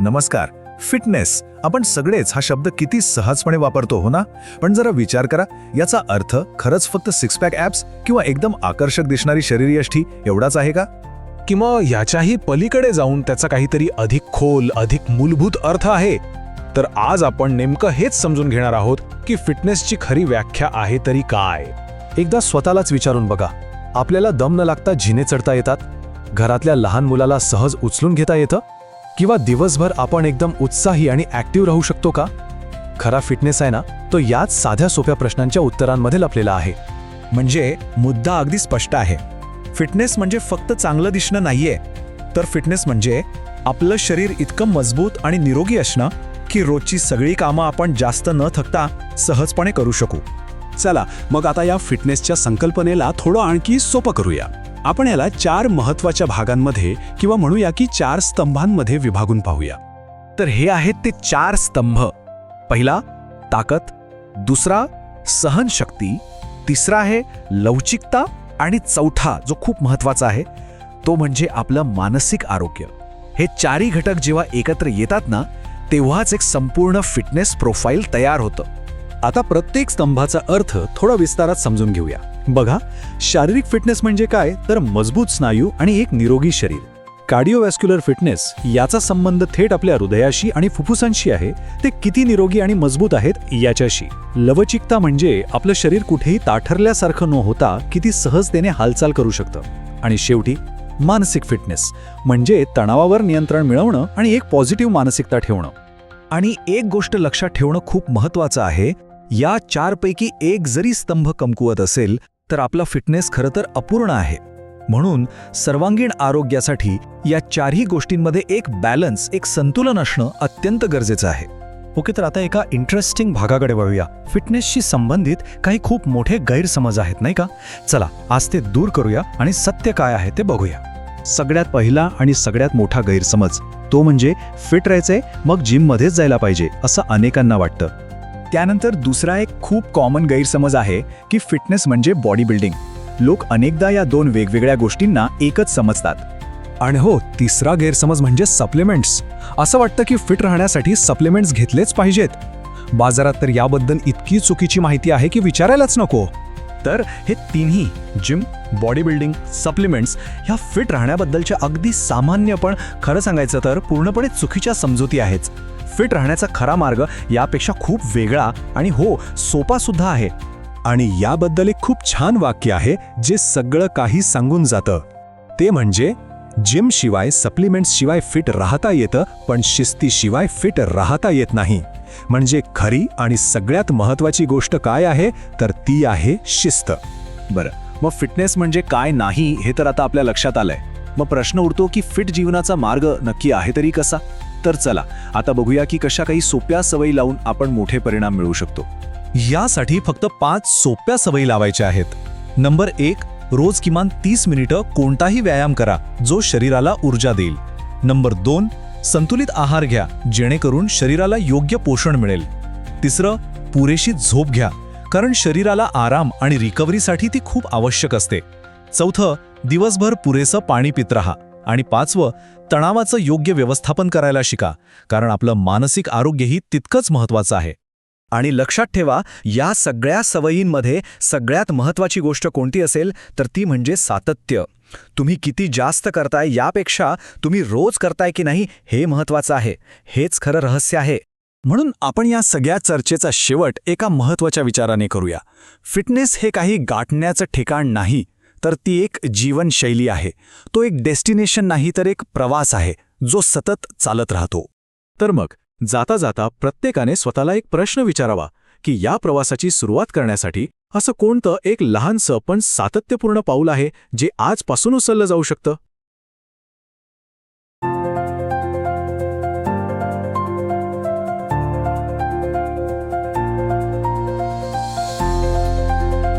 नमस्कार. फिटनेस आपण सगळेच हा शब्द किती सहजपणे वापरतो हो ना. पण जरा विचार करा, याचा अर्थ खरंच फक्त सिक्स पॅक ॲप्स किंवा एकदम आकर्षक दिसणारी शरीरयष्टी एवढाच आहे का? किंवा याच्याही पलीकडे जाऊन त्याचा काहीतरी अधिक खोल, अधिक मूलभूत अर्थ आहे? तर आज आपण नेमकं हेच समजून घेणार आहोत की फिटनेसची खरी व्याख्या आहे तरी काय. एकदा स्वतःलाच विचारून बघा, आपल्याला दम न लागता जिने चढता येतात? घरातल्या लहान मुलाला सहज उचलून घेता येतं? किंवा दिवसभर आपण एकदम उत्साही आणि ॲक्टिव्ह राहू शकतो का? खरा फिटनेस आहे ना, तो याच साध्या सोप्या प्रश्नांच्या उत्तरांमध्ये लपलेला आहे. म्हणजे मुद्दा अगदी स्पष्ट आहे. फिटनेस म्हणजे फक्त चांगलं दिसणं नाहीये, तर फिटनेस म्हणजे आपलं शरीर इतकं मजबूत आणि निरोगी असणं की रोजची सगळी कामं आपण जास्त न थकता सहजपणे करू शकू. चला मग आता या फिटनेसच्या संकल्पनेला थोडं आणखी सोपं करूया. आपण याला 4 महत्त्वाच्या भागांमध्ये किंवा म्हणूया की 4 स्तंभांमध्ये विभागून पाहूया. तर हे आहेत ते 4 स्तंभ. पहिला ताकद, दुसरा सहनशक्ती, तिसरा आहे लवचिकता आणि चौथा जो खूप महत्त्वाचा आहे तो म्हणजे आपलं मानसिक आरोग्य. हे चारही घटक जेव्हा एकत्र येतात ना, तेव्हाच एक संपूर्ण फिटनेस प्रोफाईल तयार होतं. आता प्रत्येक स्तंभाचा अर्थ थोडा विस्तारात समजून घेऊया. बघा, शारीरिक फिटनेस म्हणजे काय, तर मजबूत स्नायू आणि एक निरोगी शरीर. कार्डिओव्हॅस्क्युलर फिटनेस याचा संबंध थेट आपल्या हृदयाशी आणि फुफ्फुसांशी आहे, ते किती निरोगी आणि मजबूत आहेत याच्याशी. लवचिकता म्हणजे आपलं शरीर कुठेही ताठरल्यासारखं न होता किती सहजतेने हालचाल करू शकतं. आणि शेवटी मानसिक फिटनेस म्हणजे तणावावर नियंत्रण मिळवणं आणि एक पॉझिटिव्ह मानसिकता ठेवणं. आणि एक गोष्ट लक्षात ठेवणं खूप महत्त्वाचं आहे, या 4 पैकी एक जरी स्तंभ कमकुवत असेल तर आपला फिटनेस खरं तर अपूर्ण आहे. म्हणून सर्वांगीण आरोग्यासाठी या 4ही गोष्टींमध्ये एक बॅलन्स, एक संतुलन असणं अत्यंत गरजेचं आहे. ओके, तर आता एका इंटरेस्टिंग भागाकडे वळूया. फिटनेसशी संबंधित काही खूप मोठे गैरसमज आहेत नाही का? चला आज ते दूर करूया आणि सत्य काय आहे ते बघूया. सगळ्यात पहिला आणि सगळ्यात मोठा गैरसमज तो म्हणजे फिट राहायचंय मग जिममध्येच जायला पाहिजे असं अनेकांना वाटतं. त्यानंतर दुसरा एक खूप कॉमन गैरसमज आहे की फिटनेस म्हणजे बॉडी बिल्डिंग. लोक अनेकदा या 2 वेगवेगळ्या गोष्टींना एकच समजतात. आणि हो, तिसरा गैरसमज म्हणजे सप्लिमेंट्स. असं वाटतं की फिट राहण्यासाठी सप्लिमेंट्स घेतलेच पाहिजेत. बाजारात तर याबद्दल इतकी चुकीची माहिती आहे की विचारायलाच नको. तर हे तिन्ही जिम, बॉडी बिल्डिंग, सप्लिमेंट्स ह्या फिट राहण्याबद्दलच्या अगदी सामान्य पण खरं सांगायचं तर पूर्णपणे चुकीच्या समजुती आहेत. फिट राहण्याचा खरा मार्ग यापेक्षा खूप वेगळा आणि हो सोपा सुद्धा आहे. आणि याबद्दल एक खूप छान वाक्य आहे जे सगळं काही सांगून जातं. ते म्हणजे जिम शिवाय, सप्लिमेंट्स शिवाय फिट राहता येतं, पण शिस्तीशिवाय फिट राहता येत नाही. म्हणजे खरी आणि सगळ्यात महत्त्वाची गोष्ट काय आहे, तर ती आहे शिस्त. बरं, मग फिटनेस म्हणजे काय नाही हे तर आता आपल्या लक्षात आलंय. मग प्रश्न उरतो की फिट जीवनाचा मार्ग नक्की आहे तरी कसा? तर चला आता बघूया की कशा काही सोप्या सवयी लावून आपण मोठे परिणाम मिळवू शकतो. यासाठी फक्त 5 सोप्या सवयी लावायच्या आहेत. नंबर 1, रोज किमान 30 मिनिटं कोणताही व्यायाम करा जो शरीराला ऊर्जा देईल. नंबर 2, संतुलित आहार घ्या जेणेकरून शरीराला योग्य पोषण मिळेल. तिसरं, पुरेशी झोप घ्या कारण शरीराला आराम आणि रिकव्हरीसाठी ती खूप आवश्यक असते. चौथं, दिवसभर पुरेसं पाणी पित राहा. आणि 5वं, तणावाचं योग्य व्यवस्थापन करायला शिका कारण आपलं मानसिक आरोग्यही तितकंच महत्त्वाचं आहे. आणि लक्षात ठेवा, या सगळ्या सवयींमध्ये सगळ्यात महत्त्वाची गोष्ट कोणती असेल तर ती म्हणजे सातत्य. तुम्ही किती जास्त करताय यापेक्षा तुम्ही रोज करताय की नाही हे महत्त्वाचं आहे. हेच खरं रहस्य आहे. म्हणून आपण या सगळ्या चर्चेचा शेवट एका महत्त्वाच्या विचाराने करूया. फिटनेस हे काही गाठण्याचं ठिकाण नाही, तर ती एक जीवनशैली आहे. तो एक डेस्टिनेशन नाही तर एक प्रवास आहे जो सतत चालत राहतो. तर मग जाता जाता प्रत्येकाने स्वतःला एक प्रश्न विचारावा की या प्रवासाची सुरुवात करण्यासाठी असं कोणतं एक लहानसं पण सातत्यपूर्ण पाऊल आहे जे आजपासून उचललं जाऊ शकतं.